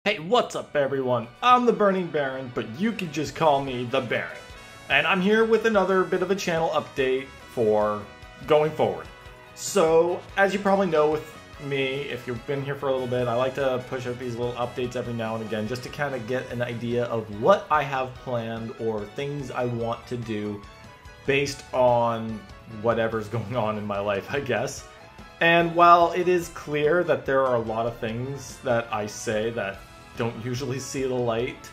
Hey, what's up everyone? I'm the Burning Baron, but you can just call me the Baron. And I'm here with another bit of a channel update for going forward. So, as you probably know with me, if you've been here for a little bit, I like to push out these little updates every now and again just to kind of get an idea of what I have planned or things I want to do based on whatever's going on in my life, I guess. And while it is clear that there are a lot of things that I say that don't usually see the light,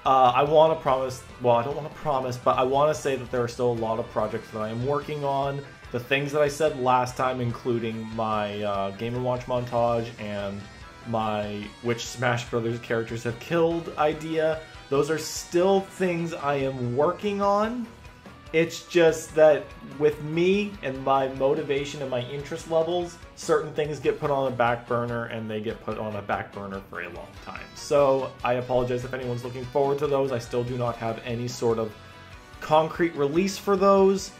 I want to promise, well, I don't want to promise, but I want to say that there are still a lot of projects that I am working on. The things that I said last time, including my Game & Watch montage and my which Smash Brothers characters have killed idea, those are still things I am working on. It's just that with me and my motivation and my interest levels, certain things get put on a back burner and they get put on a back burner for a long time. So I apologize if anyone's looking forward to those. I still do not have any sort of concrete release for those,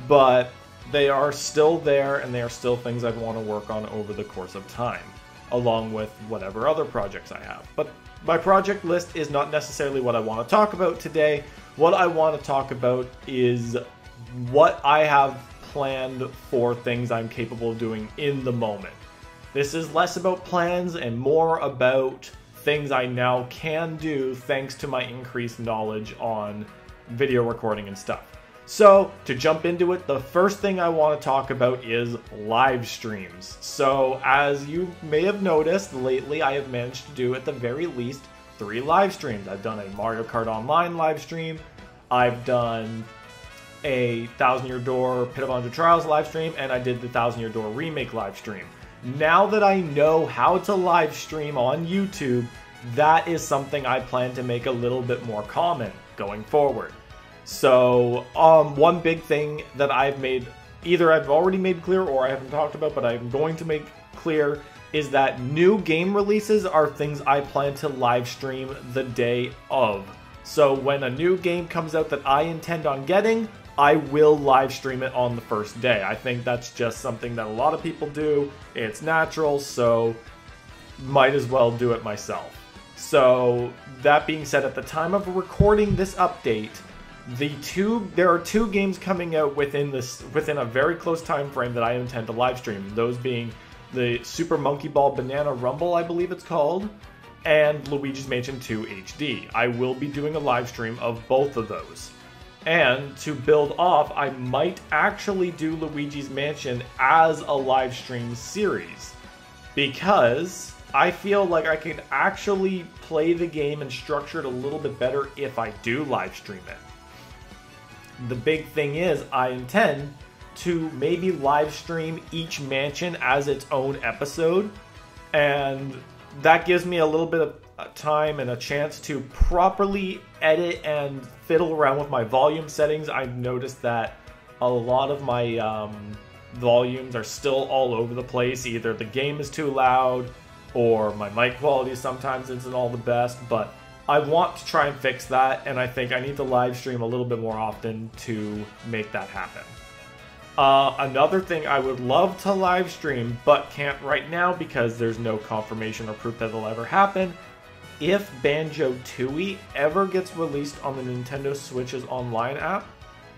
but they are still there and they are still things I want to work on over the course of time, along with whatever other projects I have. But my project list is not necessarily what I want to talk about today. What I want to talk about is what I have planned for things I'm capable of doing in the moment. This is less about plans and more about things I now can do thanks to my increased knowledge on video recording and stuff. So, to jump into it, the first thing I want to talk about is live streams. So, as you may have noticed, lately I have managed to do at the very least 3 live streams. I've done a Mario Kart Online live stream, I've done a 1000 Year Door Pit of 100 Trials live stream, and I did the 1000 Year Door Remake live stream. Now that I know how to live stream on YouTube, that is something I plan to make a little bit more common going forward. So, one big thing that I've made, either I've already made clear or I haven't talked about, but I'm going to make clear, is that new game releases are things I plan to live stream the day of. So when a new game comes out that I intend on getting, I will live stream it on the first day. I think that's just something that a lot of people do. It's natural, so might as well do it myself. So that being said, at the time of recording this update, there are 2 games coming out within a very close time frame that I intend to live stream. Those being the Super Monkey Ball Banana Rumble, I believe it's called, and Luigi's Mansion 2 HD. I will be doing a live stream of both of those. And to build off, I might actually do Luigi's Mansion as a live stream series, because I feel like I could actually play the game and structure it a little bit better if I do live stream it. The big thing is, I intend to maybe live stream each mansion as its own episode, and that gives me a little bit of time and a chance to properly edit and fiddle around with my volume settings. I've noticed that a lot of my volumes are still all over the place. Either the game is too loud or my mic quality sometimes isn't all the best, but I want to try and fix that, and I think I need to live stream a little bit more often to make that happen. Another thing I would love to live stream, but can't right now because there's no confirmation or proof that it'll ever happen. If Banjo-Tooie ever gets released on the Nintendo Switch's online app,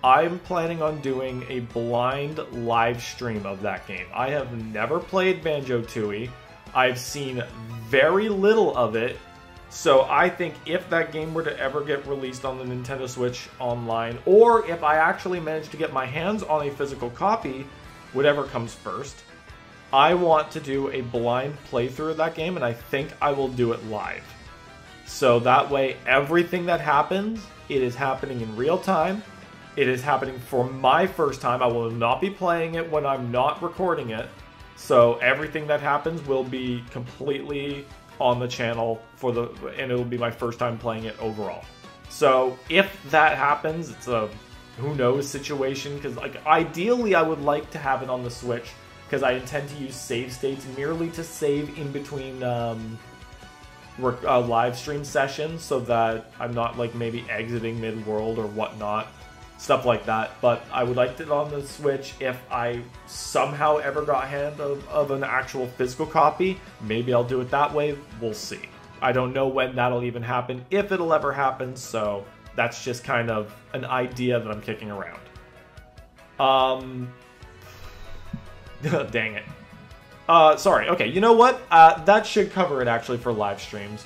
I'm planning on doing a blind live stream of that game. I have never played Banjo-Tooie. I've seen very little of it. So I think if that game were to ever get released on the Nintendo Switch online, or if I actually manage to get my hands on a physical copy, whatever comes first, I want to do a blind playthrough of that game, and I think I will do it live. So that way, everything that happens, it is happening in real time. It is happening for my first time. I will not be playing it when I'm not recording it. So everything that happens will be completely on the channel and it'll be my first time playing it overall. So if that happens, it's a who knows situation, because like ideally I would like to have it on the Switch, because I intend to use save states merely to save in between live stream sessions, so that I'm not like maybe exiting mid-world or whatnot, stuff like that. But I would like it on the Switch. If I somehow ever got hand of an actual physical copy, maybe I'll do it that way. We'll see. I don't know when that'll even happen, if it'll ever happen, so that's just kind of an idea that I'm kicking around. Dang it. Sorry, okay, you know what? That should cover it, actually, for live streams.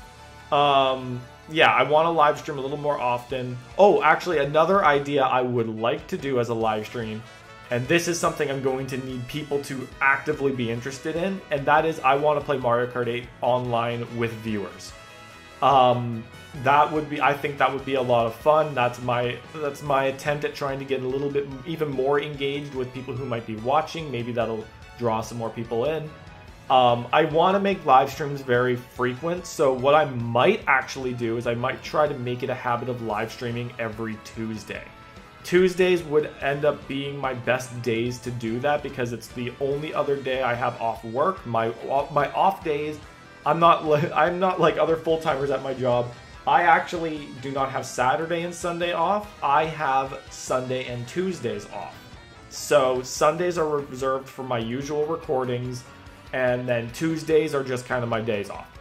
Yeah, I want to live stream a little more often. Oh, actually, another idea I would like to do as a live stream, and this is something I'm going to need people to actively be interested in, and that is I want to play Mario Kart 8 online with viewers. That would be, I think that would be a lot of fun. That's my attempt at trying to get a little bit even more engaged with people who might be watching. Maybe that'll draw some more people in. I want to make live streams very frequent, so what I might actually do is I might try to make it a habit of live streaming every Tuesday. Tuesdays would end up being my best days to do that because it's the only other day I have off work. My off days, I'm not like other full-timers at my job. I actually do not have Saturday and Sunday off. I have Sunday and Tuesdays off. So Sundays are reserved for my usual recordings, and then Tuesdays are just kind of my days off.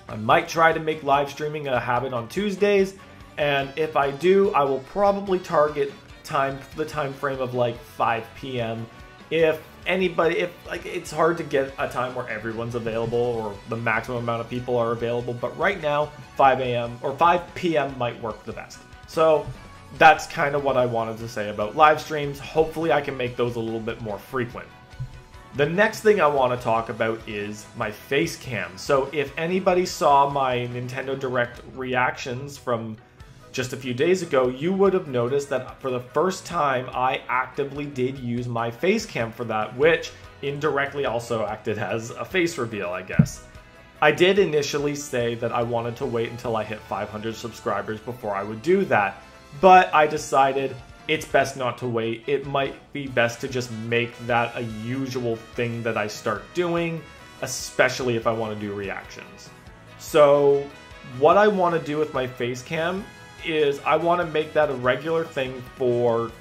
I might try to make live streaming a habit on Tuesdays, and if I do, I will probably target the time frame of like 5 p.m. If it's hard to get a time where everyone's available or the maximum amount of people are available, but right now 5 a.m. or 5 p.m. might work the best. So that's kind of what I wanted to say about live streams. Hopefully I can make those a little bit more frequent. The next thing I want to talk about is my face cam. So if anybody saw my Nintendo Direct reactions from just a few days ago, you would have noticed that for the first time I actively did use my face cam for that, which indirectly also acted as a face reveal, I guess. I did initially say that I wanted to wait until I hit 500 subscribers before I would do that, but I decided it's best not to wait. It might be best to just make that a usual thing that I start doing, especially if I want to do reactions. So what I want to do with my face cam is I want to make that a regular thing for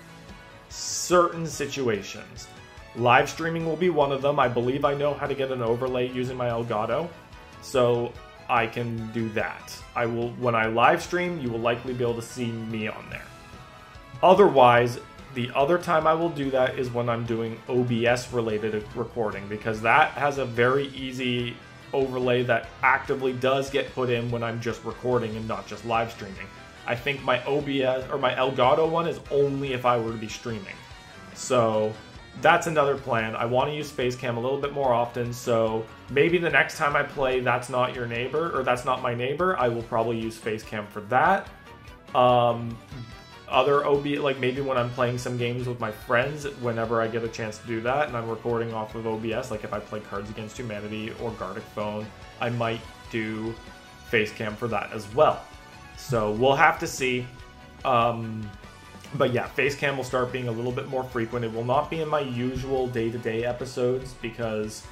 certain situations. Live streaming will be one of them. I believe I know how to get an overlay using my Elgato, so I can do that. When I live stream, you will likely be able to see me on there. Otherwise, the other time I will do that is when I'm doing OBS related recording, because that has a very easy overlay that actively does get put in when I'm just recording and not just live streaming. I think my OBS or my Elgato one is only if I were to be streaming. So that's another plan. I want to use Facecam a little bit more often, so maybe the next time I play That's Not Your Neighbor, or That's Not My Neighbor, I will probably use Facecam for that. Other like maybe when I'm playing some games with my friends, whenever I get a chance to do that and I'm recording off of OBS, like if I play Cards Against Humanity or Gartic Phone, I might do Facecam for that as well. So we'll have to see. But yeah, Facecam will start being a little bit more frequent. It will not be in my usual day-to-day episodes because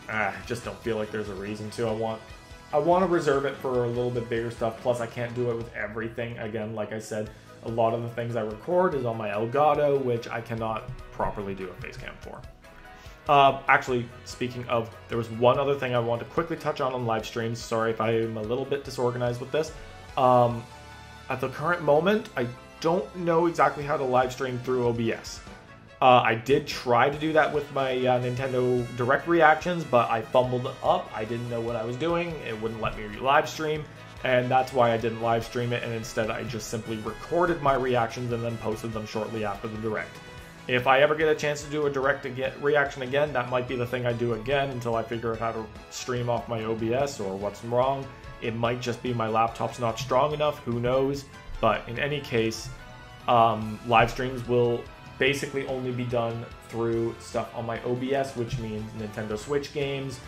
I just don't feel like there's a reason to. I want to reserve it for a little bit bigger stuff. Plus, I can't do it with everything. Again, like I said, a lot of the things I record is on my Elgato, which I cannot properly do a Facecam for. Actually, speaking of, there was one other thing I want to quickly touch on live streams. Sorry if I'm a little bit disorganized with this. At the current moment, I don't know exactly how to live stream through OBS. I did try to do that with my Nintendo Direct reactions, but I fumbled up. I didn't know what I was doing. It wouldn't let me live stream, and that's why I didn't live stream it, and instead I just simply recorded my reactions and then posted them shortly after the Direct. If I ever get a chance to do a Direct reaction again, that might be the thing I do again until I figure out how to stream off my OBS or what's wrong. It might just be my laptop's not strong enough, who knows. But in any case, live streams will basically only be done through stuff on my OBS, which means Nintendo Switch games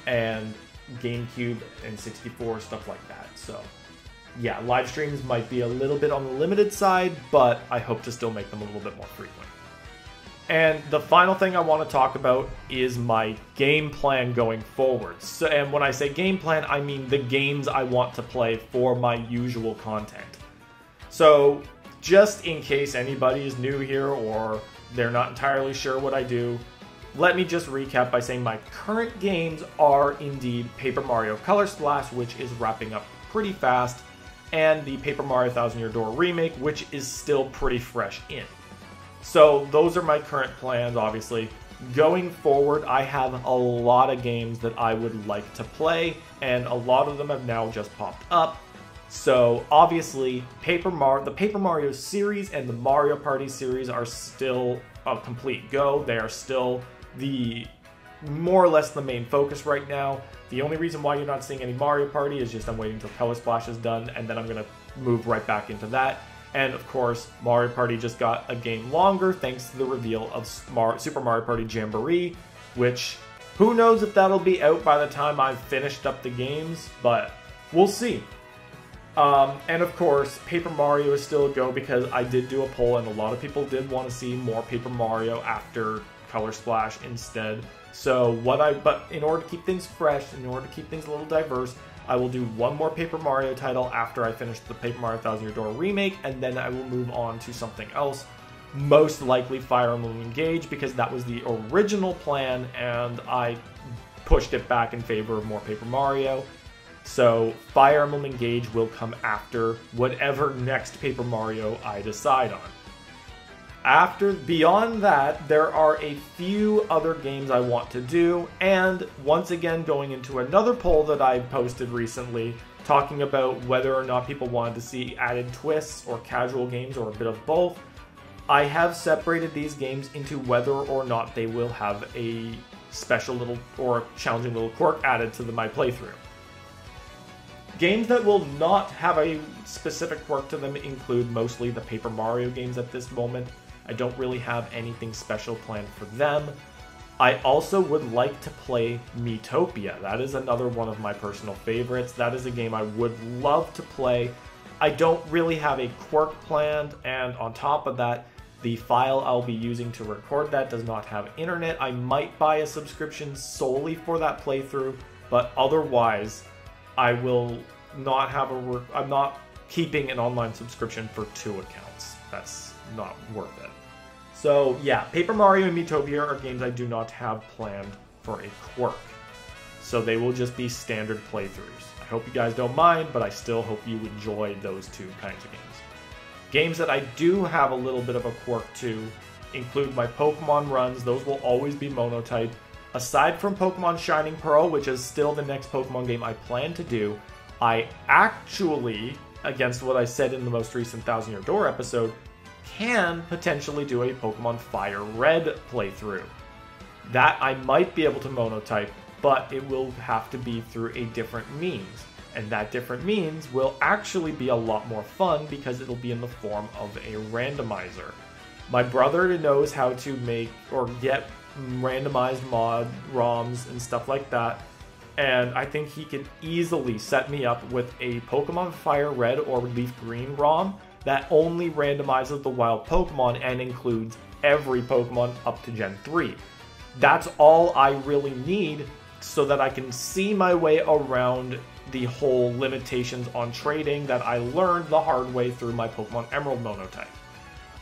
and GameCube and 64, stuff like that. So yeah, live streams might be a little bit on the limited side, but I hope to still make them a little bit more frequent. And the final thing I want to talk about is my game plan going forward. So, and when I say game plan, I mean the games I want to play for my usual content. So just in case anybody is new here or they're not entirely sure what I do, let me just recap by saying my current games are indeed Paper Mario Color Splash, which is wrapping up pretty fast, and the Paper Mario Thousand Year Door remake, which is still pretty fresh in. So those are my current plans, obviously. Going forward, I have a lot of games that I would like to play, and a lot of them have now just popped up. So obviously, the Paper Mario series and the Mario Party series are still a complete go. They are still more or less the main focus right now. The only reason why you're not seeing any Mario Party is just I'm waiting until Color Splash is done, and then I'm going to move right back into that. And of course, Mario Party just got a game longer thanks to the reveal of Super Mario Party Jamboree, which who knows if that'll be out by the time I've finished up the games, but we'll see. And of course, Paper Mario is still a go because I did do a poll and a lot of people did want to see more Paper Mario after Color Splash instead. So but in order to keep things fresh, in order to keep things a little diverse, I will do one more Paper Mario title after I finish the Paper Mario Thousand Year Door remake, and then I will move on to something else. Most likely Fire Emblem Engage, because that was the original plan, and I pushed it back in favor of more Paper Mario. So Fire Emblem Engage will come after whatever next Paper Mario I decide on. Beyond that, there are a few other games I want to do, and once again going into another poll that I posted recently, talking about whether or not people wanted to see added twists or casual games or a bit of both. I have separated these games into whether or not they will have a special little or challenging little quirk added to my playthrough. Games that will not have a specific quirk to them include mostly the Paper Mario games at this moment. I don't really have anything special planned for them. I also would like to play Miitopia. That is another one of my personal favorites. That is a game I would love to play. I don't really have a quirk planned, and on top of that, the file I'll be using to record that does not have internet. I might buy a subscription solely for that playthrough, but otherwise, I will not have I'm not keeping an online subscription for 2 accounts. That's not worth it. So yeah, Paper Mario and Miitopia are games I do not have planned for a quirk. So they will just be standard playthroughs. I hope you guys don't mind, but I still hope you enjoy those 2 kinds of games. Games that I do have a little bit of a quirk to include my Pokemon runs. Those will always be monotype. Aside from Pokemon Shining Pearl, which is still the next Pokemon game I plan to do, I actually, against what I said in the most recent Thousand Year Door episode, can potentially do a Pokemon Fire Red playthrough. That I might be able to monotype, but it will have to be through a different means. And that different means will actually be a lot more fun because it'll be in the form of a randomizer. My brother knows how to make or get randomized mod ROMs and stuff like that, and I think he could easily set me up with a Pokemon Fire Red or Leaf Green ROM that only randomizes the wild Pokemon and includes every Pokemon up to Gen 3. That's all I really need so that I can see my way around the whole limitations on trading that I learned the hard way through my Pokemon Emerald monotype.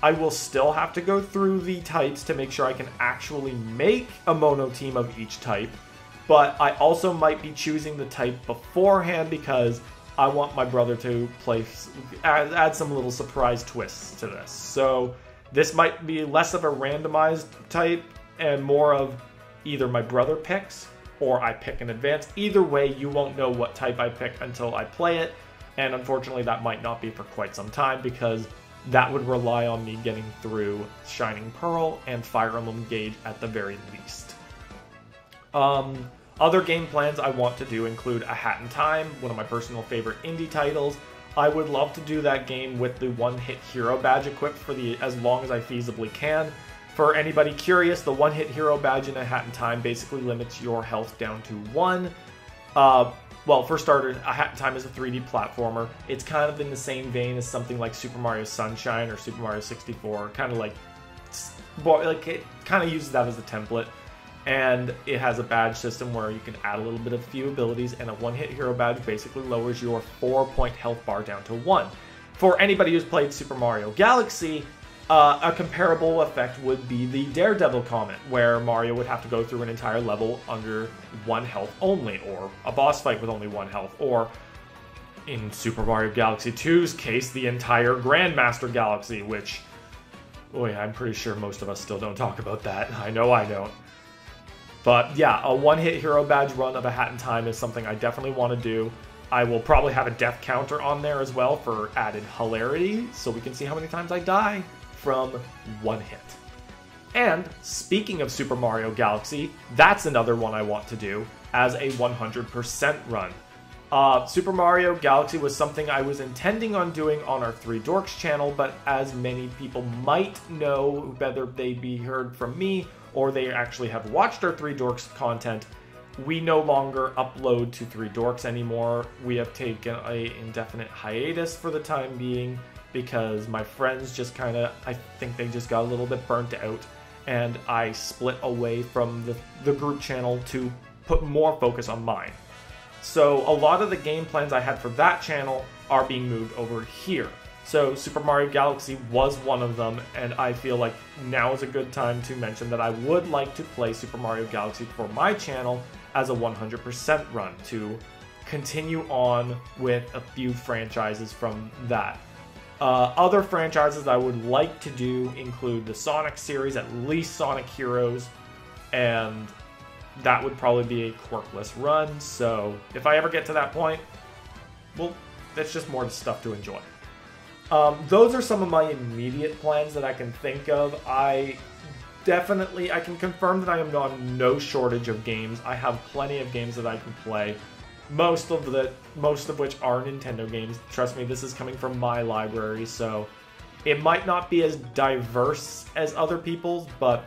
I will still have to go through the types to make sure I can actually make a mono team of each type, but I also might be choosing the type beforehand because I want my brother to add some little surprise twists to this. So this might be less of a randomized type and more of either my brother picks or I pick in advance. Either way, you won't know what type I pick until I play it, and unfortunately that might not be for quite some time because that would rely on me getting through Shining Pearl and Fire Emblem Engage at the very least. Other game plans I want to do include A Hat in Time, one of my personal favorite indie titles. I would love to do that game with the one-hit hero badge equipped for as long as I feasibly can. For anybody curious, the one-hit hero badge in A Hat in Time basically limits your health down to 1. Well, for starters, A Hat in Time is a 3D platformer. It's kind of in the same vein as something like Super Mario Sunshine or Super Mario 64. Kind of like it kind of uses that as a template. And it has a badge system where you can add a little bit of few abilities, and a one-hit hero badge basically lowers your 4-point health bar down to 1. For anybody who's played Super Mario Galaxy, A comparable effect would be the Daredevil comment, where Mario would have to go through an entire level under 1 health only, or a boss fight with only 1 health, or in Super Mario Galaxy 2's case, the entire Grandmaster Galaxy, which, boy, I'm pretty sure most of us still don't talk about that. I know I don't. But yeah, a one-hit hero badge run of a Hat in Time is something I definitely want to do. I will probably have a death counter on there as well for added hilarity, so we can see how many times I die from 1 hit. And speaking of Super Mario Galaxy, that's another one I want to do as a 100% run. Super Mario Galaxy was something I was intending on doing on our Three Dorks channel, but as many people might know, whether they be heard from me or they actually have watched our Three Dorks content, we no longer upload to Three Dorks anymore. We have taken an indefinite hiatus for the time being because my friends just kind of, I think they just got a little bit burnt out, and I split away from the group channel to put more focus on mine. So a lot of the game plans I had for that channel are being moved over here. So Super Mario Galaxy was one of them, and I feel like now is a good time to mention that I would like to play Super Mario Galaxy for my channel as a 100% run to continue on with a few franchises from that. Other franchises I would like to do include the Sonic series, at least Sonic Heroes, and that would probably be a quirkless run, so if I ever get to that point, well, that's just more stuff to enjoy. Those are some of my immediate plans that I can think of. I can confirm that I am on no shortage of games. I have plenty of games that I can play, most of which are Nintendo games. Trust me, this is coming from my library, so it might not be as diverse as other people's, but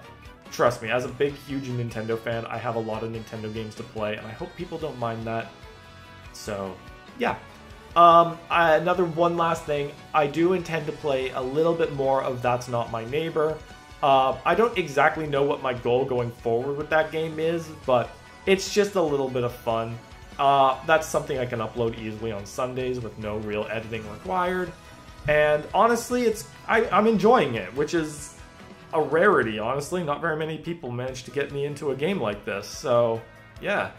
trust me, as a big, huge Nintendo fan, I have a lot of Nintendo games to play, and I hope people don't mind that. So, yeah. One last thing, I do intend to play a little bit more of That's Not My Neighbor. I don't exactly know what my goal going forward with that game is, but it's just a little bit of fun. That's something I can upload easily on Sundays with no real editing required. And honestly, I'm enjoying it, which is a rarity, honestly. Not very many people manage to get me into a game like this, so yeah.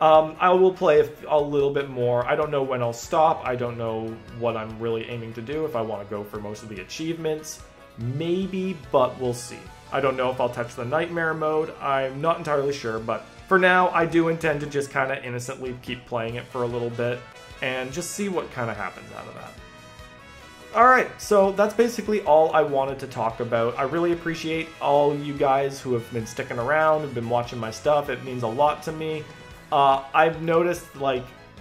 I will play a little bit more. I don't know when I'll stop. I don't know what I'm really aiming to do, if I want to go for most of the achievements. Maybe, but we'll see. I don't know if I'll touch the Nightmare mode. I'm not entirely sure, but for now, I do intend to just kind of innocently keep playing it for a little bit and just see what kind of happens out of that. Alright, so that's basically all I wanted to talk about. I really appreciate all you guys who have been sticking around, have been watching my stuff. It means a lot to me. I've noticed,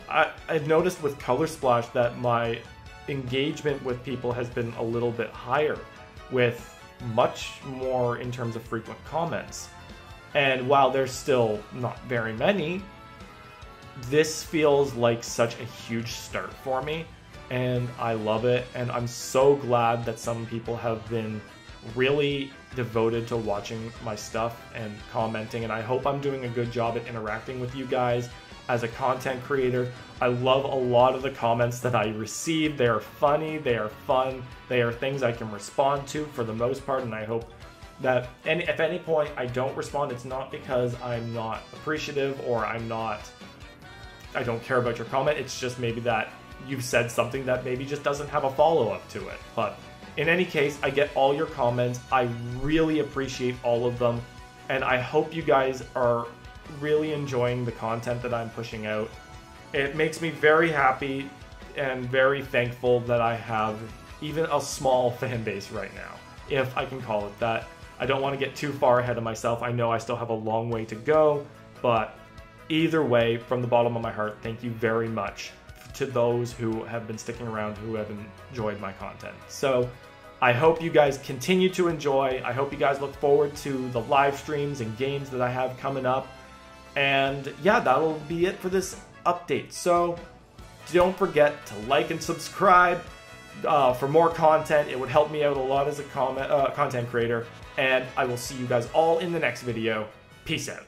I've noticed with Color Splash that my engagement with people has been a little bit higher, with much more in terms of frequent comments. And while there's still not very many, this feels like such a huge start for me, and I love it, and I'm so glad that some people have been really devoted to watching my stuff and commenting, and I hope I'm doing a good job at interacting with you guys as a content creator. I love a lot of the comments that I receive. They are funny, they are fun, they are things I can respond to for the most part, and I hope that if at any point I don't respond, it's not because I'm not appreciative or I don't care about your comment. It's just maybe that you've said something that maybe just doesn't have a follow-up to it. But in any case, I get all your comments. I really appreciate all of them, and I hope you guys are really enjoying the content that I'm pushing out. It makes me very happy and very thankful that I have even a small fan base right now, if I can call it that. I don't want to get too far ahead of myself. I know I still have a long way to go, but either way, from the bottom of my heart, thank you very much to those who have been sticking around, who have enjoyed my content. So I hope you guys continue to enjoy. I hope you guys look forward to the live streams and games that I have coming up. And yeah, that'll be it for this update. So don't forget to like and subscribe for more content. It would help me out a lot as a content creator. And I will see you guys all in the next video. Peace out.